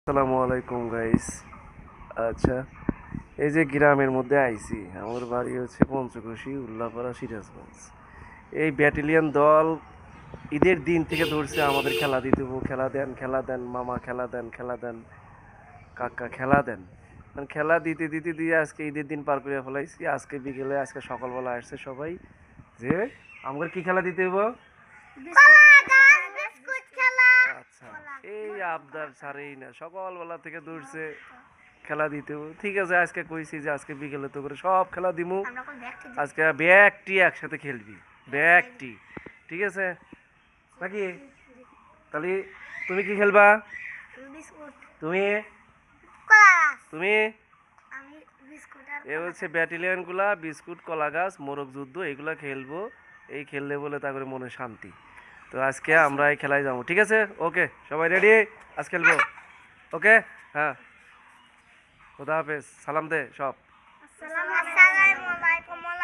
আসসালামু আলাইকুম গাইস। আচ্ছা, এই যে গ্রামের মধ্যে আইছি, আমার বাড়ি হচ্ছে পঞ্চকোশী, উল্লাপাড়া, সিরাজগঞ্জ। এই ব্যাটালিয়ন দল ঈদের দিন থেকে ধরছে আমাদের খেলা দিতে হবো, খেলা দেন মামা, খেলা দেন, খেলা দেন কাকা, খেলা দেন। মানে খেলা দিতে দিতে দিয়ে আজকে ঈদের দিন পার করে ফেলাইছি। আজকে বিকেলে, আজকে সকালবেলা আসছে সবাই যে আমাদের কি খেলা দিতে হবো। আচ্ছা, এই আবদার ছাড়েই না, সকালবেলা থেকে দৌড়ছে খেলা দিতে হবে। ঠিক আছে, আজকে কইছি যে আজকে বিকেলে তো করে সব খেলা দিমু। আজকে ব্যাগটি একসাথে খেলবি, ব্যাগটি, ঠিক আছে নাকি? তাহলে তুমি কি খেলবা? তুমি তুমি এ হচ্ছে ব্যাটালিয়ন গুলা বিস্কুট, কলা গাছ, মোরগ যুদ্ধ এগুলা খেলবো। এই খেললে বলে তা করে মনে শান্তি। তো আজকে আমরা এই খেলায় যাবো, ঠিক আছে? ওকে, সবাই রেডি? আজ খেলবো। ওকে, হ্যাঁ, খোদা হাফেজ, সালাম দে সব।